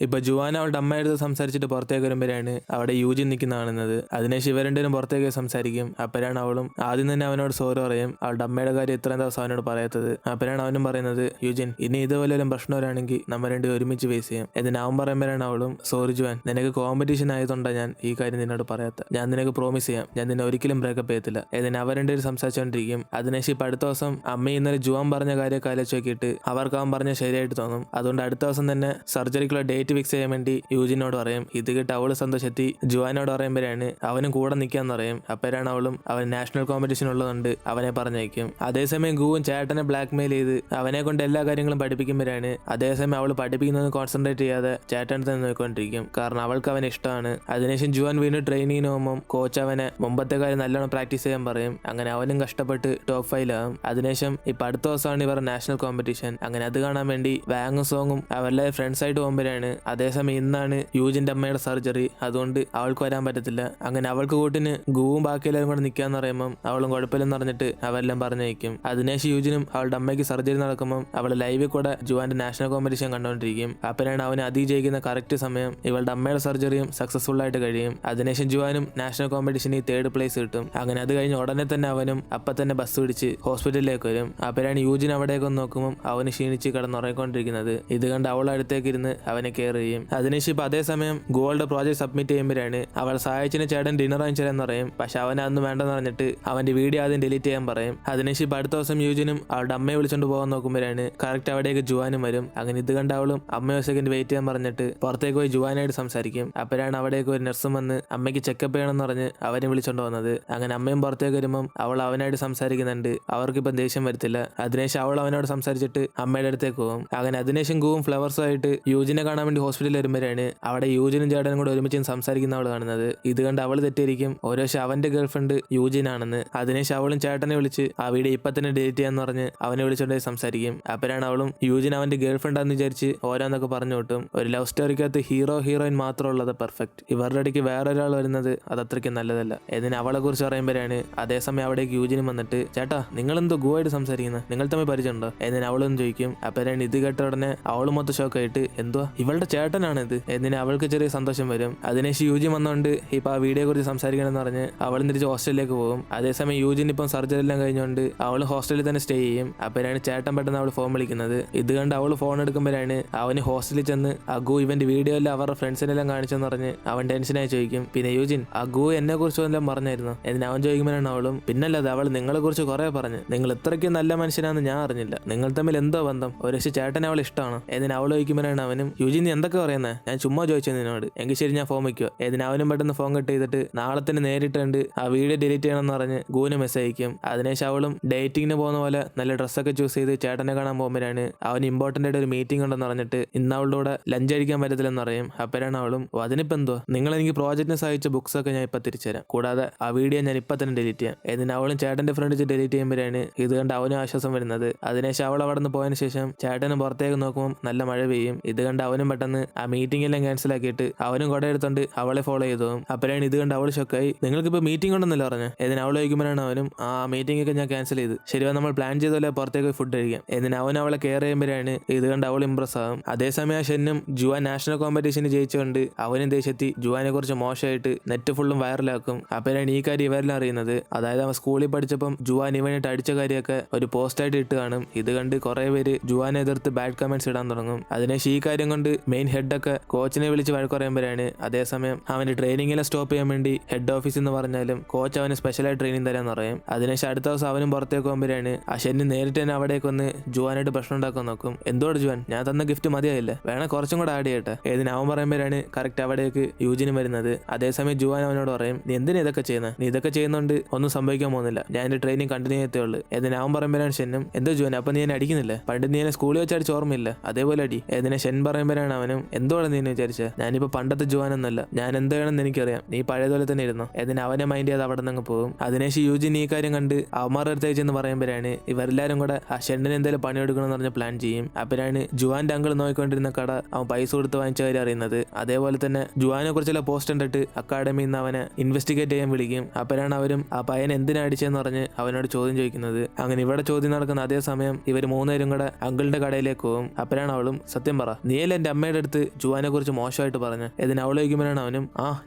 ഇപ്പൊ ജുവാൻ അവളുടെ അമ്മയുടെ സംസാരിച്ചിട്ട് പുറത്തേക്ക് വരുമ്പോഴാണ് അവിടെ യൂജിൻ നിൽക്കുന്ന കാണുന്നത്. അതിനുശേഷം ഇവർ രണ്ടുപേരും പുറത്തേക്ക് സംസാരിക്കും. അപ്പോഴാണ് അവളും ആദ്യം തന്നെ അവനോട് സോറി പറയും, അവളുടെ അമ്മയുടെ കാര്യം ഇത്രയും ദിവസം അവനോട് പറയാത്തത്. അപ്പോഴാണ് അവനും പറയുന്നത്, യൂജിൻ ഇനി ഇതുപോലെ രണ്ടും വരാണെങ്കിൽ നമ്മൾ രണ്ടും ഒരുമിച്ച് ഫേസ് ചെയ്യാം. എന്നിട്ട് അവൻ പറയുമ്പോഴാണ് അവളും, സോറി ജുവാൻ, നിനക്ക് കോമ്പറ്റീഷൻ ആയതുകൊണ്ടാണ് ഞാൻ ഈ കാര്യം നിന്നോട് പറയാത്ത. ഞാൻ നിനക്ക് പ്രോമിസ് ചെയ്യാം, ഞാൻ നിന്നെ ഒരിക്കലും ബ്രേക്കപ്പ് ചെയ്യത്തില്ല. എന്നിട്ട് അവർ രണ്ടുപേരും സംസാരിച്ചുകൊണ്ടിരിക്കും. അതിനുശേഷം ഇപ്പൊ അടുത്ത ദിവസം അമ്മ ഇന്നലെ ജുവാൻ പറഞ്ഞ കാര്യമൊക്കെ ആലോചിച്ച് നോക്കിയിട്ട് അവർക്ക് അവൻ പറഞ്ഞ ശരിയായിട്ട് തോന്നും. അതുകൊണ്ട് അടുത്ത ദിവസം തന്നെ സർജറിക്കുള്ള ഡേറ്റ് ഫിക്സ് ചെയ്യാൻ വേണ്ടി യൂജിനോട് പറയും. ഇത് കേട്ട് അവള് സന്തോഷെത്തി ജുവാനോട് പറയുമ്പോഴാണ് അവനും കൂടെ നിൽക്കാന്ന് പറയും. അപ്പോഴാണ് അവളും അവൻ നാഷണൽ കോമ്പറ്റീഷൻ ഉള്ളതുകൊണ്ട് അവനെ പറഞ്ഞയക്കും. അതേസമയം ഗുവും ചേട്ടനെ ബ്ലാക്ക് മെയിൽ ചെയ്ത് അവനെ കൊണ്ട് എല്ലാ കാര്യങ്ങളും പഠിപ്പിക്കുമ്പോഴാണ് അതേസമയം അവൾ പഠിപ്പിക്കുന്നത് കോൺസെൻട്രേറ്റ് ചെയ്യാതെ ചേട്ടനെ തന്നെ നോക്കിക്കൊണ്ടിരിക്കും. കാരണം അവൾക്ക് അവനെ ഇഷ്ടമാണ്. അതിനുശേഷം ജുവാൻ വീണ്ടും ട്രെയിനിങ്ങിന് പോകുമ്പോൾ കോച്ച് അവനെ മുമ്പത്തെ കാര്യം നല്ലോണം പ്രാക്ടീസ് ചെയ്യാൻ പറയും. അങ്ങനെ അവനും കഷ്ടപ്പെട്ട് ടോപ്പ് 5 അതിനുശേഷം ഇപ്പൊ അടുത്ത ദിവസമാണ് ഇവർ നാഷണൽ കോമ്പറ്റീഷൻ. അങ്ങനെ അത് കാണാൻ വേണ്ടി വാങ്ങും സോങ്ങും അവരുടെ ഫ്രണ്ട്സ് ആയിട്ട് പോകുമ്പോഴാണ് അതേസമയം ഇന്നാണ് യൂജിന്റെ അമ്മയുടെ സർജറി, അതുകൊണ്ട് അവൾക്ക് വരാൻ പറ്റത്തില്ല. അങ്ങനെ അവൾക്ക് കൂട്ടിന് ഗുവും ബാക്കി എല്ലാവരും കൂടെ നിൽക്കാന്ന് പറയുമ്പോൾ അവളും കുഴപ്പമില്ലെന്ന് പറഞ്ഞിട്ട് അവരെല്ലാം പറഞ്ഞയക്കും. അതിനുശേഷം യൂജിനും അവളുടെ അമ്മയ്ക്ക് സർജറി നടക്കുമ്പോൾ അവൾ ലൈവിൽ കൂടെ ജുവാന്റെ നാഷണൽ കോമ്പറ്റീഷൻ കണ്ടുകൊണ്ടിരിക്കും. അപ്പോഴാണ് അവന് ജയിക്കുന്ന കറക്റ്റ് സമയം ഇവളുടെ അമ്മയുടെ സർജറിയും സക്സസ്ഫുൾ ആയിട്ട് കഴിയും. അതിനുശേഷം ജുവാനും നാഷണൽ കോമ്പറ്റീഷനിൽ 3rd പ്ലേസ് കിട്ടും. അങ്ങനെ അത് കഴിഞ്ഞ് ഉടനെ തന്നെ അവനും തന്നെ ബസ് പിടിച്ച് ഹോസ്പിറ്റലിലേക്ക് വരും. അപ്പോഴാണ് യൂജിൻ അവിടേക്ക് നോക്കുമ്പോൾ അവന് ക്ഷീണിച്ച് കിടന്നുറങ്ങിക്കൊണ്ടിരിക്കുന്നത്. ഇത് കണ്ട് അവൾ അടുത്തേക്ക് ഇരുന്ന് അവനെ കെയർ ചെയ്യും. അതിനുശേഷം ഇപ്പൊ അതേസമയം ഗോൾഡ് പ്രോജക്ട് സബ്മിറ്റ് ചെയ്യുമ്പോഴാണ് അവൾ സഹായിച്ചിന് ചേട്ടൻ ഡിന്നർ വാങ്ങിച്ചതെന്ന് പറയും. പക്ഷെ അവൻ അന്ന് വേണ്ടെന്ന് പറഞ്ഞിട്ട് അവന്റെ വീഡിയോ ആദ്യം ഡിലീറ്റ് ചെയ്യാൻ പറയും. അതിനുശേഷം ഇപ്പൊ അടുത്ത ദിവസം യൂജിനും അവളുടെ അമ്മയെ വിളിച്ചോണ്ട് പോകാൻ നോക്കുമ്പോഴാണ് കറക്റ്റ് അവിടേക്ക് ജുവാനും വരും. അങ്ങനെ ഇത് കണ്ട് അവളും അമ്മ ഒരു സെക്കൻഡ് വെയിറ്റ് ചെയ്യാൻ പറഞ്ഞിട്ട് പുറത്തേക്ക് പോയി ജുവാനായിട്ട് സംസാരിക്കും. അപ്പോഴാണ് അവിടേക്ക് ഒരു നഴ്സും വന്ന് അമ്മയ്ക്ക് ചെക്കപ്പ് ചെയ്യണമെന്ന് പറഞ്ഞ് അവനെ വിളിച്ചോണ്ട് വന്നത്. അങ്ങനെ അമ്മയും പുറത്തേക്ക് വരുമ്പം അവൾ അവനായിട്ട് സംസാരിക്കുന്നുണ്ട്. അവർക്കിപ്പം ദേഷ്യം വരത്തില്ല. അതിനുശേഷം അവൾ അവനോട് സംസാരിച്ചിട്ട് അമ്മയുടെ അടുത്തേക്ക് പോകും. അങ്ങനെ അതിനുശേഷം ഗുവും ഫ്ലവേഴ്സും ആയിട്ട് യൂജിനെ കാണാൻ വേണ്ടി ഹോസ്പിറ്റലിൽ വരുമ്പോഴാണ് അവിടെ യൂജിനും ചേട്ടനും കൂടെ ഒരുമിച്ച് സംസാരിക്കുന്ന അവൾ കാണുന്നത്. ഇത് കണ്ട് അവൾ തെറ്റിയിരിക്കും ഓരോ അവന്റെ ഗേൾഫ്രണ്ട് യൂജിനാണെന്ന്. അതിനുശേഷം അവളും ചേട്ടനെ വിളിച്ച് ആ വീഡിയോ ഇപ്പൊ തന്നെ ഡിലീറ്റ് ചെയ്യാന്ന് പറഞ്ഞ് അവനെ വിളിച്ചോണ്ട് സംസാരിക്കും. അപ്പോഴാണ് അവളും യൂജിൻ അവന്റെ ഗേൾഫ്രണ്ടാന്ന് വിചാരിച്ച് ഓരോന്നൊക്കെ പറഞ്ഞു കിട്ടും. ഒരു ലവ് സ്റ്റോറിക്കകത്ത് ഹീറോയിൻ മാത്രമുള്ളത് പെർഫെക്റ്റ്. ഇവരുടെ ഇടയ്ക്ക് വേറൊരാൾ വരുന്നത് അത് അത്രയ്ക്ക് നല്ലതല്ല. ഇതിന് അവളെ കുറിച്ച് പറയുമ്പോഴാണ് അതേസമയം അവിടേക്ക് യൂജിനും വന്നിട്ട്, ചേട്ടാ നിങ്ങൾ എന്തോ ഗുവായിട്ട് സംസാരിക്കുന്നത്, നിങ്ങൾ തമ്മിൽ പരിചയമുണ്ടോ എന്നിന് അവളൊന്നും ചോദിക്കും. അപ്പോഴാണ് ഇത് കേട്ട ഉടനെ അവള് മൊത്തം ഷോക്കായിട്ട് എന്തുവാ ഇവളുടെ ചേട്ടനാണ് ഇത് എന്നിന് അവൾക്ക് ചെറിയ സന്തോഷം വരും. അതിനുശേഷം യൂജിൻ വന്നുകൊണ്ട് ഇപ്പൊ ആ വീഡിയോ കുറിച്ച് സംസാരിക്കണമെന്ന് പറഞ്ഞ് അവളും തിരിച്ച് ഹോസ്റ്റലിലേക്ക് പോകും. അതേസമയം യൂജിൻ ഇപ്പം സർജറി എല്ലാം കഴിഞ്ഞുകൊണ്ട് അവൾ ഹോസ്റ്റലിൽ തന്നെ സ്റ്റേ ചെയ്യും. അപ്പോഴാണ് ചേട്ടൻ പെട്ടെന്ന് അവൾ ഫോൺ വിളിക്കുന്നത്. ഇത് കണ്ട് അവൾ ഫോൺ എടുക്കുമ്പോഴാണ് അവന് ഹോസ്റ്റലിൽ ചെന്ന് അഗു ഇവന്റെ വീഡിയോ എല്ലാം അവരുടെ ഫ്രണ്ട്സിനെല്ലാം കാണിച്ചെന്ന് പറഞ്ഞ് അവൻ ടെൻഷനായി ചോദിക്കും. പിന്നെ യൂജിൻ അഗു എന്നെ കുറിച്ച് എല്ലാം പറഞ്ഞായിരുന്നു എന്നിന് അവൻ ചോദിക്കുമ്പോഴാണ് അവളും പിന്നല്ലാതെ അവൾ നിങ്ങളെ കുറിച്ച് കുറെ പറഞ്ഞു, നിങ്ങൾ ഇത്രയ്ക്ക് നല്ല മനുഷ്യനാണെന്ന് ഞാൻ അറിഞ്ഞില്ല, നിങ്ങൾ തമ്മിൽ എന്തോ ബന്ധം, ഒരു ചേട്ടൻ അവൾ ഇഷ്ടമാണ് എന്നിന് അവൾ ചോദിക്കുമ്പോഴാണ് അവനും യൂജിൻ നീ എന്തൊക്കെ പറയുന്നത്, ഞാൻ ചുമ്മാ ചോദിച്ചത് നിന്നോട്, എങ്കിൽ ശരി ഞാൻ ഫോൺ വയ്ക്കുക എന്നിന് അവനും പെട്ടെന്ന് ഫോൺ കട്ട് ചെയ്തിട്ട് നാളെ തന്നെ നേരിട്ടുണ്ട് ആ വീഡിയോ ഡിലീറ്റ് ചെയ്യണമെന്ന് പറഞ്ഞ് ഗുവിന് മെസ്സേജ് അയക്കും. അതിനുശേഷം അവളും ഡേറ്റിങ്ങിന് പോകുന്ന പോലെ നല്ല ഡ്രസ്സൊക്കെ ചൂസ് ചെയ്ത് ചേട്ടനെ കാണാൻ പോകുമ്പോഴാണ് അവൻ ഇമ്പോർട്ടന്റ് ആയിട്ട് ഒരു മീറ്റിംഗ് ഉണ്ടെന്ന് പറഞ്ഞിട്ട് ഇന്ന് അവളുടെ കൂടെ ലഞ്ച് അടിക്കാൻ പറ്റത്തില്ലെന്ന് പറയും. അപ്പോഴാണ് അവളും അതിനിപ്പോ എന്തോ, നിങ്ങൾ എനിക്ക് പ്രോജക്റ്റിന് സഹായിച്ച ബുക്സ് ഒക്കെ ഞാൻ ഇപ്പൊ തിരിച്ചുതരാം, കൂടാതെ ആ വീഡിയോ ഞാൻ ഇപ്പൊ തന്നെ ഡിലീറ്റ് ചെയ്യാം എന്നിന് അവളും ചേട്ടന്റെ ഫ്രണ്ട് ഡിലീറ്റ് ചെയ്യുമ്പോഴാണ് ഇത് കണ്ട് അവനും ആശ്വാസം വരുന്നത്. അതിനുശേഷം അവൾ അവിടെ നിന്ന് പോയതിനു ശേഷം ചേട്ടന് പുറത്തേക്ക് നോക്കുമ്പോൾ നല്ല മഴ പെയ്യും. ഇത് കണ്ട് അവനും പെട്ടെന്ന് ആ മീറ്റിംഗ് എല്ലാം ക്യാൻസൽ ആക്കിയിട്ട് അവനും കൊട എടുത്തോണ്ട് അവളെ ഫോളോ ചെയ്തു. അപ്പോഴാണ് ഇത് കണ്ട് അവൾ ഷോക്കായി, നിങ്ങൾക്കിപ്പോ മീറ്റിംഗ് ഉണ്ടെന്നല്ലോ പറഞ്ഞു എന്നിന് അവൾ ചോദിക്കുമ്പോഴാണ് അവനും ആ മീറ്റിംഗ് ഒക്കെ ഞാൻ ക്യാൻസൽ ചെയ്തു, ശരിയാ നമ്മൾ പ്ലാൻ ചെയ്തപോലെ പുറത്തേക്ക് ഫുഡ് കഴിക്കാം എന്നിന് അവൻ അവളെ കെയർ ചെയ്യുമ്പോഴാണ് ഇത് കണ്ട് അവൾ ഇംപ്രസ് ആകും. അതേസമയം ഷെന്നും ജുവാൻ നാഷണൽ കോമ്പറ്റീഷന് ജയിച്ചുകൊണ്ട് അവനും ദേശത്തി ജുവാനെ കുറിച്ച് മോശമായിട്ട് നെറ്റ് ഫുള്ളും വൈറലാക്കും. അപ്പോഴാണ് ഈ കാര്യം ഇവരെല്ലാം അറിയുന്നത്. അതായത് അവൻ സ്കൂളിൽ പഠിച്ചപ്പം ജുവാൻ ഇവനായിട്ട് അടിച്ച കാര്യമൊക്കെ ഒരു പോസ്റ്റായിട്ട് ഇട്ട് കാണും. ഇത് കണ്ട് കുറെ പേര് ജുവാനെ എതിർത്ത് ബാഡ് കമന്റ്സ് ഇടാൻ തുടങ്ങും. അതിനുശേഷം ഈ കാര്യം കൊണ്ട് മെയിൻ ഹെഡൊക്കെ കോച്ചിനെ വിളിച്ച് വഴക്ക് പറയുമ്പോഴാണ് അതേസമയം അവന്റെ ട്രെയിനിങ്ങിലെ സ്റ്റോപ്പ് ചെയ്യാൻ വേണ്ടി ഹെഡ് ഓഫീസ് എന്ന് പറഞ്ഞാലും കോച്ച് അവന് സ്പെഷ്യലായിട്ട് ട്രെയിനിങ് തരാൻ പറയും. അതിനുശേഷം അടുത്ത ദിവസം അവനും പുറത്തേക്ക് പോകുമ്പോഴാണ് ആ ഷെന്ന് നേരിട്ട് തന്നെ അവിടേക്ക് വന്ന് ജുവാനായിട്ട് പ്രശ്നം ഉണ്ടാക്കാൻ നോക്കും. എന്തോട് ജുവാൻ, ഞാൻ തന്ന ഗിഫ്റ്റ് മതിയായില്ലേ, വേണേ കുറച്ചും കൂടെ ആഡ് ചെയ്യട്ടെ ഏതിന് അവൻ പറയുമ്പോഴാണ് കറക്റ്റ് അവിടേക്ക് യൂജിനും വരുന്നത്. അതേസമയം ജുവാൻ അവനോട് പറയും നീ എന്തിനാ ഇതൊക്കെ ചെയ്യുന്നത്, നീ ഇതൊക്കെ ചെയ്യുന്നോണ്ട് ഒന്നും സംഭവിക്കാൻ പോകുന്നില്ല, ഞാൻ എന്റെ ട്രെയിനിങ് കണ്ടിന്യൂ ചെയ്യത്തേ ഉള്ളൂ ഏതിന് അവൻ പറയുമ്പോഴാണ് ഷെന്നും എന്തോ ജുവാൻ അപ്പൊ നീ എന്നെ അടിക്കുന്നില്ല, പണ്ട് നീ എന്നെ സ്കൂളിൽ വെച്ച് അടിച്ച് ഓർമ്മയില്ല അതേപോലെ അടി ഏതിനെ ഷെൻ പറയുമ്പോഴാണ് അവനും എന്തോടെ നീ വിചാരിച്ച, ഞാനിപ്പോ പണ്ടത്തെ ജുവാനൊന്നല്ല, ഞാൻ എന്താണെന്ന് എനിക്കറിയാം, നീ പഴയതുപോലെ തന്നെ ഇരുന്നു ഏതിന് അവനെ മൈൻഡ് ചെയ്ത് അവിടെ നിന്ന് പോകും. അതിനുശേഷം യൂജിൻ ഈ കാര്യം കണ്ട് അവന്മാരുടെ അടുത്തേക്ക് എന്ന് പറയുമ്പോഴാണ് ഇവരെല്ലാരും കൂടെ ആ ഷെന്നിന് എന്തെങ്കിലും പണിയെടുക്കണമെന്ന് പറഞ്ഞ് പ്ലാൻ ചെയ്യും. അപ്പോഴാണ് ജുവാന്റെ അങ്കിൾ നോക്കിക്കൊണ്ടിരുന്ന കട അവൻ പൈസ കൊടുത്ത് വാങ്ങിച്ച കാര്യം അറിയുന്നത്. അതേപോലെ തന്നെ ജുവാനെ കുറിച്ചുള്ള പോസ്റ്റ് കണ്ടിട്ട് അക്കാഡമിയിൽ നിന്ന് അവനെ ഇൻവെസ്റ്റിഗേറ്റ് ചെയ്യാൻ വിളിക്കും. അപ്പോഴാണ് അവരും ആ പയ്യനെ എന്തിനാ അടിച്ചെന്ന് പറഞ്ഞ് അവനോട് ചോദ്യം ചോദിക്കുന്നത്. അങ്ങനെ ഇവിടെ ചോദ്യം നടക്കുന്ന അതേ സമയം ഇവർ മൂന്നുപേരും കൂടെ അങ്കിളിന്റെ കടയിലേക്ക് പോകും. അപ്പോഴാണ് അവളും സത്യം പറ നീയല്ലേ എന്റെ അമ്മ അമ്മയുടെ അടുത്ത് ജുവാനെ കുറിച്ച് മോശമായിട്ട് പറഞ്ഞു. ഇതിന് അവൾ ചോദിക്കുമ്പോഴാണ് അവനും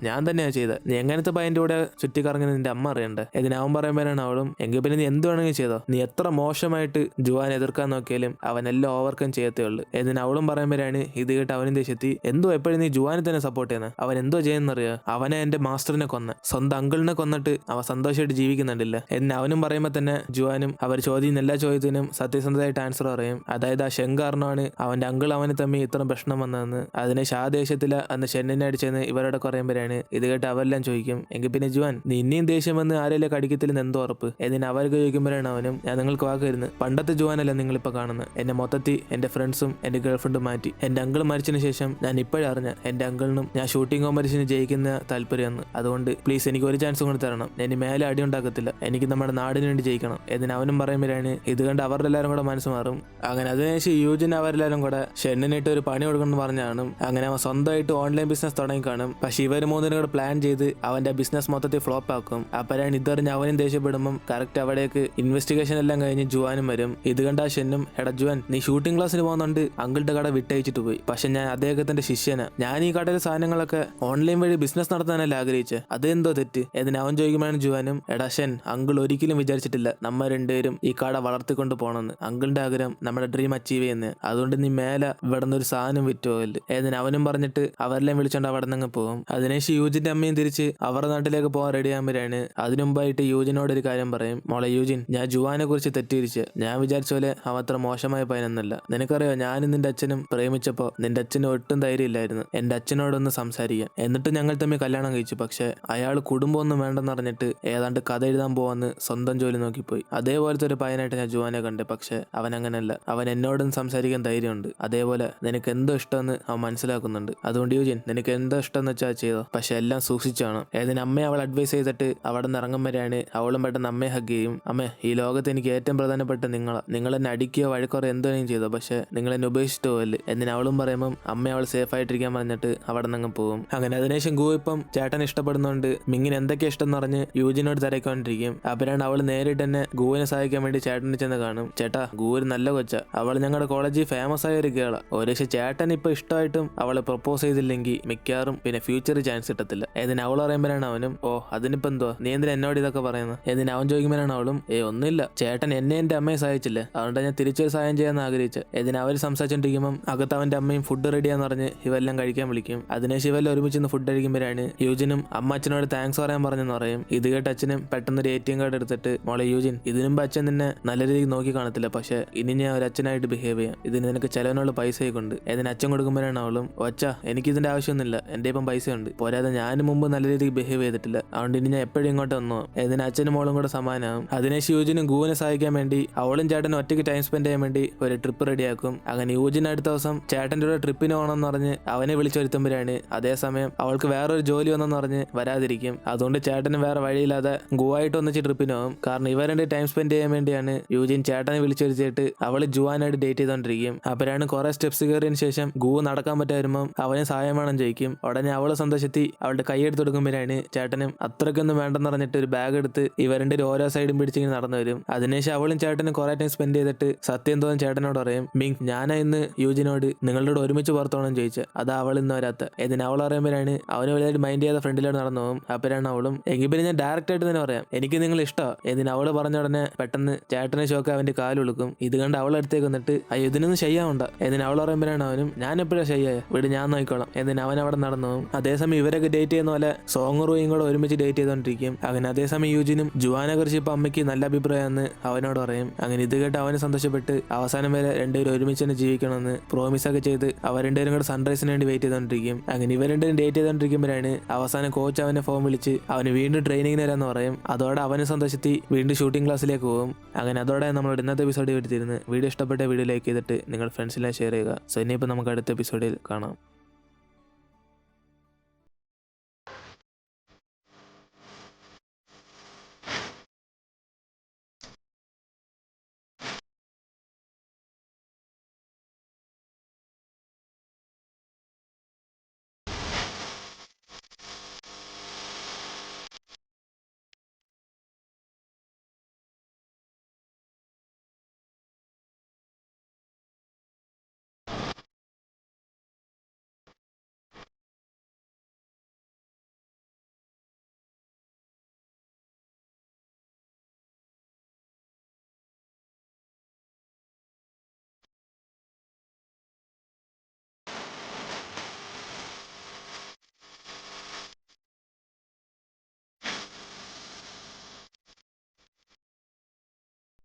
ഞാൻ തന്നെയാ ചെയ്തത്, നീ എങ്ങനത്തെ പയ്യന്റെ കൂടെ ചുറ്റിക്കറങ്ങി നിന്റെ അമ്മ അറിയണ്ടേ. ഇതിന് അവൻ പറയുമ്പോഴാണ് അവളും എങ്കിൽ പിന്നെ നീ എന്ത് വേണമെങ്കിൽ ചെയ്തോ, നീ എത്ര മോശമായിട്ട് ജുവാൻ എതിർക്കാൻ നോക്കിയാലും അവനെല്ലാം ഓവർകം ചെയ്യത്തേ ഉള്ളൂ. ഇതിന് അവളും പറയുമ്പോഴാണ് ഇത് കേട്ട് അവനും ദേഷ്യത്തി എന്തോ എപ്പോഴും നീ ജുവാനെ തന്നെ സപ്പോർട്ട് ചെയ്യുന്നത്, അവൻ എന്തോ ചെയ്യുന്നറിയോ, അവനെ എന്റെ മാസ്റ്ററിനെ കൊന്ന, സ്വന്തം അങ്കിളിനെ കൊന്നിട്ട് അവൻ സന്തോഷമായിട്ട് ജീവിക്കുന്നുണ്ടില്ല എന്ന് അവനും പറയുമ്പോൾ തന്നെ ജുവാനും അവർ ചോദിക്കുന്ന എല്ലാ ചോദ്യത്തിനും സത്യസന്ധമായിട്ട് ആൻസർ പറയും. അതായത് ആ ശങ്കാരനാണ് അവന്റെ അങ്കിൾ അവന് തമ്മിൽ ഇത്ര പ്രശ്നം വന്നതെന്ന്. അതിന് ഷാദേശത്തില് അന്ന് ഷെന്നിനെ അടിച്ചെന്ന് ഇവരോട് പറയുമ്പോഴാണ് ഇത് കേട്ട് അവരെല്ലാം ചോദിക്കും എങ്കിൽ പിന്നെ ജുവാൻ നീ ഇനിയും ദേഷ്യം വന്ന് ആരെല്ലാം കടിക്കത്തില്ലെന്ന് എന്തോ ഉറപ്പ്. എന്നിന് അവർക്ക് ചോദിക്കുമ്പോഴാണ് അവനും ഞാൻ നിങ്ങൾക്ക് വാക്കുവരുന്നത്, പണ്ടത്തെ ജുവാനല്ല നിങ്ങളിപ്പോൾ കാണുന്നത്, എന്നെ മൊത്തത്തിൽ എന്റെ ഫ്രണ്ട്സും എന്റെ ഗേൾഫ്രണ്ടും മാറ്റി. എന്റെ അങ്കിൾ മരിച്ചതിന് ശേഷം ഞാൻ ഇപ്പോഴറിഞ്ഞ എന്റെ അങ്കിളിനും ഞാൻ ഷൂട്ടിംഗ് കോമ്പറ്റീഷന് ജയിക്കുന്ന താല്പര്യമെന്ന്. അതുകൊണ്ട് പ്ലീസ് എനിക്ക് ഒരു ചാൻസ് കൂടി തരണം, ഞാൻ മേലെ അടി ഉണ്ടാക്കത്തില്ല, എനിക്ക് നമ്മുടെ നാടിന് വേണ്ടി ജയിക്കണം എന്ന് അവനും പറയുമ്പോഴാണ് ഇത് കണ്ട് അവരുടെ എല്ലാവരും കൂടെ മനസ്സ് മാറും. അങ്ങനെ അതിനുശേഷം യൂജിൻ അവരെല്ലാവരും കൂടെ ഷെന്നിനിട്ട് ഒരു പണി കൊടുക്കണം പറഞ്ഞാണ്. അങ്ങനെ അവൻ സ്വന്തമായിട്ട് ഓൺലൈൻ ബിസിനസ് തുടങ്ങി കാണും. പക്ഷെ ഇവർ മൂന്നിനും കൂടെ പ്ലാൻ ചെയ്ത് അവന്റെ ബിസിനസ് മൊത്തത്തിൽ ഫ്ലോപ്പ് ആക്കും. അപ്പോഴാണ് ഇതറിഞ്ഞ് അവനും ദേഷ്യപ്പെടുമ്പം കറക്റ്റ് അവിടേക്ക് ഇൻവെസ്റ്റിഗേഷൻ എല്ലാം കഴിഞ്ഞ് ജുവാനും വരും. ഇത് കണ്ട ഷെന്നും എടാ ജുവാൻ നീ ഷൂട്ടിംഗ് ക്ലാസ്സിന് പോകുന്നുണ്ട് അങ്കിളുടെ കട വിട്ടയച്ചിട്ട് പോയി, പക്ഷെ ഞാൻ അദ്ദേഹത്തിന്റെ ശിഷ്യനാ, ഞാൻ ഈ കടയിലെ സാധനങ്ങളൊക്കെ ഓൺലൈൻ വഴി ബിസിനസ് നടത്താനല്ല ആഗ്രഹിച്ചത്, അതെന്തോ തെറ്റ് എന്ന് അവൻ ചോദിക്കുമ്പോഴാണ് ജുവാനും എടാ ഷൻ അങ്കിൾ ഒരിക്കലും വിചാരിച്ചിട്ടില്ല നമ്മ രണ്ടുപേരും ഈ കട വളർത്തിക്കൊണ്ട് പോകണമെന്ന്, അങ്കിളിന്റെ ആഗ്രഹം നമ്മുടെ ഡ്രീം അച്ചീവ് ചെയ്യുന്നത്, അതുകൊണ്ട് നീ മേലെ ഇവിടെ നിന്ന് ഒരു സാധനം വിറ്റുപോകല് ഏതിന് അവനും പറഞ്ഞിട്ട് അവരെല്ലാം വിളിച്ചോണ്ട് അവിടെ നിന്ന് പോകും. അതിനുശേഷം യൂജിന്റെ അമ്മയും തിരിച്ച് അവരുടെ നാട്ടിലേക്ക് പോകാൻ റെഡി ആകുമ്പോഴാണ് അതിനു മുമ്പായിട്ട് യൂജിനോട് ഒരു കാര്യം പറയും, മോളെ യൂജിൻ ഞാൻ ജുവാനെ കുറിച്ച് തെറ്റിയിരിച്ച്, ഞാൻ വിചാരിച്ച പോലെ അവൻ അത്ര മോശമായ പയ്യനൊന്നല്ല, നിനക്കറിയോ ഞാനും നിന്റെ അച്ഛനും പ്രേമിച്ചപ്പോ നിന്റെ അച്ഛന് ഒട്ടും ധൈര്യമില്ലായിരുന്നു എന്റെ അച്ഛനോടൊന്ന് സംസാരിക്കാൻ, എന്നിട്ട് ഞങ്ങൾ തമ്മിൽ കല്യാണം കഴിച്ചു, പക്ഷെ അയാൾ കുടുംബമൊന്നും വേണ്ടെന്ന് പറഞ്ഞിട്ട് ഏതാണ്ട് കഥ എഴുതാൻ പോവാന്ന് സ്വന്തം ജോലി നോക്കിപ്പോയി. അതേപോലത്തെ ഒരു പയ്യനായിട്ട് ഞാൻ ജുവാനെ കണ്ടേ, പക്ഷെ അവൻ അങ്ങനെയല്ല, അവൻ എന്നോടും സംസാരിക്കാൻ ധൈര്യമുണ്ട്, അതേപോലെ നിനക്ക് എന്തോ ഇഷ്ടമെന്ന് അവൻ മനസ്സിലാക്കുന്നുണ്ട്, അതുകൊണ്ട് യൂജിൻ നിനക്ക് എന്തോ ഇഷ്ടമെന്ന് വെച്ചാൽ ചെയ്തോ, പക്ഷെ എല്ലാം സൂക്ഷിച്ചാണ്. ഏതിന് അമ്മയെ അവൾ അഡ്വൈസ് ചെയ്തിട്ട് അവിടെ നിന്ന് ഇറങ്ങും വരെയാണ് അവളും പെട്ടെന്ന് അമ്മയെ ഹഗ് ചെയ്യും. അമ്മേ ഈ ലോകത്ത് എനിക്ക് ഏറ്റവും പ്രധാനപ്പെട്ട നിങ്ങൾ എന്നെ അടിക്കുകയോ വഴക്കറോ എന്തെങ്കിലും ചെയ്തോ, പക്ഷെ നിങ്ങൾ എന്നെ ഉപേക്ഷിച്ചിട്ട് പോകല്ലേ എന്നിന് അവളും പറയുമ്പം അമ്മ അവൾ സേഫ് ആയിട്ടിരിക്കാൻ പറഞ്ഞിട്ട് അവിടെ നിന്ന് പോകും. അങ്ങനെ അതിനുശേഷം ഗു ഇപ്പം ചേട്ടൻ ഇഷ്ടപ്പെടുന്നുണ്ട് മിങ്ങിന് എന്തൊക്കെ ഇഷ്ടം എന്ന് പറഞ്ഞ് യൂജിനോട് തിരക്കൊണ്ടിരിക്കും. അപ്പോഴാണ് അവൾ നേരിട്ട് തന്നെ ഗുവിനെ സഹായിക്കാൻ വേണ്ടി ചേട്ടനെ ചെന്ന് കാണും. ചേട്ടാ ഗു ഒരു നല്ല കൊച്ച, അവൾ ഞങ്ങളുടെ കോളേജിൽ ഫേമസ് ആയ ഒരു കേളാ, ഒരു ചേട്ടൻ ഇപ്പൊ ഇഷ്ടമായിട്ടും അവളെ പ്രപ്പോസ് ചെയ്തില്ലെങ്കിൽ മിക്കവാറും പിന്നെ ഫ്യൂച്ചറിൽ ചാൻസ് കിട്ടത്തില്ല ഏതിന് അവൾ പറയുമ്പോഴാണ് അവനും അതിനിപ്പോ എന്തോ നീ എന്തിനാ എന്നോട് ഇതൊക്കെ പറയുന്നത് ഏതിന് അവൻ ചോദിക്കുമ്പോഴാണ് അവളും ഒന്നുമില്ല, ചേട്ടൻ എന്നെ എന്റെ അമ്മയെ സഹായിച്ചില്ലേ, അതുകൊണ്ട് ഞാൻ തിരിച്ചൊരു സഹായം ചെയ്യാൻ ആഗ്രഹിച്ചു. ഏതിന് അവർ സംസാരിച്ചോണ്ടിരിക്കുമ്പോൾ അകത്ത് അവന്റെ അമ്മയും ഫുഡ് റെഡിയാന്ന് പറഞ്ഞ് ഇവെല്ലാം കഴിക്കാൻ വിളിക്കും. അതിനുശേഷം ഇവെല്ലാം ഒരുമിച്ച് ഫുഡ് കഴിക്കുമ്പോഴാണ് യൂജിനും അമ്മ അച്ഛനോട് താങ്ക്സ് പറയാൻ പറഞ്ഞെന്ന് പറയും. ഇത് കേട്ട് അച്ഛനും പെട്ടെന്ന് ഒരു ATM കാർഡ് എടുത്തിട്ട് മോളെ യൂജിൻ ഇതിനുമ്പ് അച്ഛൻ നിന്നെ നല്ല രീതിക്ക് നോക്കി കാണത്തില്ല, പക്ഷെ ഇനി ഞാൻ ഒരു അച്ഛനായിട്ട് ബിഹേവ് ചെയ്യാം, ഇതിന് നിനക്ക് ചെലവിനുള്ള പൈസയൊക്കെ ഉണ്ട് ഏതിന് അച്ഛൻ കൊടുക്കുമ്പോഴാണ് അവളും അച്ഛാ എനിക്ക് ഇതിന്റെ ആവശ്യമൊന്നുമില്ല, എന്റെ ഇപ്പം പൈസ ഉണ്ട്, പോരാതെ ഞാനും മുമ്പ് നല്ല രീതിക്ക് ബിഹേവ് ചെയ്തിട്ടില്ല, അതുകൊണ്ട് ഇനി ഞാൻ എപ്പോഴും ഇങ്ങോട്ട് വന്നോ ഏതിന് അച്ഛനും മോളും കൂടെ സമാനമാകും. അതിനുശേഷം യൂജിനും ഗുവിനെ സഹായിക്കാൻ വേണ്ടി അവളും ചേട്ടനും ഒറ്റയ്ക്ക് ടൈം സ്പെൻഡ് ചെയ്യാൻ വേണ്ടി ഒരു ട്രിപ്പ് റെഡിയാക്കും. അങ്ങനെ യൂജിൻ അടുത്ത ദിവസം ചേട്ടൻ്റെ കൂടെ ട്രിപ്പിന് പോകണമെന്ന് പറഞ്ഞ് അവനെ വിളിച്ചു വരുത്തുമ്പോഴാണ് അതേസമയം അവൾക്ക് വേറൊരു ജോലി വന്നെന്ന് പറഞ്ഞ് വരാതിരിക്കും. അതുകൊണ്ട് ചേട്ടന് വേറെ വഴിയില്ലാതെ ഗുവായിട്ട് ഒന്നിച്ച് ട്രിപ്പിന് പോകും. കാരണം ഇവരുടെ ടൈം സ്പെൻഡ് ചെയ്യാൻ വേണ്ടിയാണ് യൂജിൻ ചേട്ടനെ വിളിച്ചു വരുത്തിയിട്ട് അവള് ജുവാനായിട്ട് ഡേറ്റ് ചെയ്തോണ്ടിരിക്കും. അപ്പോഴാണ് കുറെ സ്റ്റെപ്സ് കയറിയതിന് ശേഷം ഗു നടക്കാൻ പറ്റാതിരുമ്പോൾ അവനെ സഹായം വേണം ചോദിക്കും. ഉടനെ അവള് സന്തോഷത്തി അവളുടെ കൈയെടുത്ത് കൊടുക്കുമ്പോഴാണ് ചേട്ടനും അത്രയ്ക്കൊന്നും വേണ്ടെന്ന് പറഞ്ഞിട്ട് ഒരു ബാഗ് എടുത്ത് ഇവരുടെ ഓരോ സൈഡും പിടിച്ചിങ്ങനെ നടന്നു വരും. അതിനുശേഷം അവളും ചേട്ടനും കുറെ ടൈം സ്പെൻഡ് ചെയ്തിട്ട് സത്യം തോന്നുന്ന ചേട്ടനോട് പറയും മിങ് ഞാനാ ഇന്ന് യൂജിനോട് നിങ്ങളുടെ ഒരുമിച്ച് പുറത്തോണം ചോദിച്ചു, അതാ അവൾ ഇന്ന് വരാത്ത ഏതിന് അവൾ പറയുമ്പോഴാണ് അവന് വലുതായിട്ട് മൈൻഡ് ചെയ്യാതെ ഫ്രണ്ടിലോട്ട് നടന്നു പോകും. അപ്പോഴാണ് അവളും എങ്കിൽ പിന്നെ ഞാൻ ഡയറക്റ്റ് ആയിട്ട് തന്നെ പറയാം എനിക്ക് നിങ്ങൾ ഇഷ്ടമാണ് ഏതിന് അവള് പറഞ്ഞ ഉടനെ പെട്ടെന്ന് ചേട്ടനെ ഷോക്ക് അവന്റെ കാലൊളുക്കും. ഇത് കണ്ട് അവൾ അടുത്തേക്ക് വന്നിട്ട് അയ്യോ ഇതിനൊന്നും ചെയ്യാവുണ്ട ഏതിന് അവൾ പറയുമ്പോഴാണ് അവനും ഞാൻ എപ്പോഴാണ് ചെയ്യായ വീട് ഞാൻ നോക്കിക്കോളാം എന്നിന് അവൻ അവിടെ നടന്നു പോകും. അതേസമയം ഇവരൊക്കെ ഡേറ്റ് ചെയ്യുന്ന പോലെ സോങ് റൂയും കൂടെ ഒരുമിച്ച് ഡേറ്റ് ചെയ്തോണ്ടിരിക്കും. അങ്ങനെ അതേസമയം യൂജിനും ജുവാനെ കുറിച്ച് ഇപ്പൊ അമ്മയ്ക്ക് നല്ല അഭിപ്രായമെന്ന് അവനോട് പറയും. അങ്ങനെ ഇത് കേട്ട് അവന് സന്തോഷപ്പെട്ട് അവസാനം വരെ രണ്ടുപേരും ഒരുമിച്ച് തന്നെ ജീവിക്കണമെന്ന് പ്രോമിസ് ഒക്കെ ചെയ്ത് അവർ രണ്ടുപേരും കൂടെ സൺറൈസിന് വേണ്ടി വെയിറ്റ് ചെയ്തോണ്ടിരിക്കും. അങ്ങനെ ഇവർ രണ്ടുപേരും ഡേറ്റ് ചെയ്തോണ്ടിരിക്കുമ്പോഴാണ് അവസാനം കോച്ച് അവനെ ഫോൺ വിളിച്ച് അവന് വീണ്ടും ട്രെയിനിങ്ങിന് വരാന്ന് പറയും. അതോടെ അവന് സന്തോഷത്തി വീണ്ടും ഷൂട്ടിംഗ് ക്ലാസ്സിലേക്ക് പോകും. അങ്ങനെ അതോടെ നമ്മൾ ഇന്നത്തെ എപ്പിസോഡ് എടുത്തിരുന്നു. വീഡിയോ ഇഷ്ടപ്പെട്ട വീഡിയോ ലൈക്ക് ചെയ്തിട്ട് നിങ്ങൾ ഫ്രണ്ട്സിനെ ഷെയർ ചെയ്യുക. സോ ഇനിയിപ്പോൾ നമുക്ക് അടുത്ത എപ്പിസോഡിൽ കാണാം.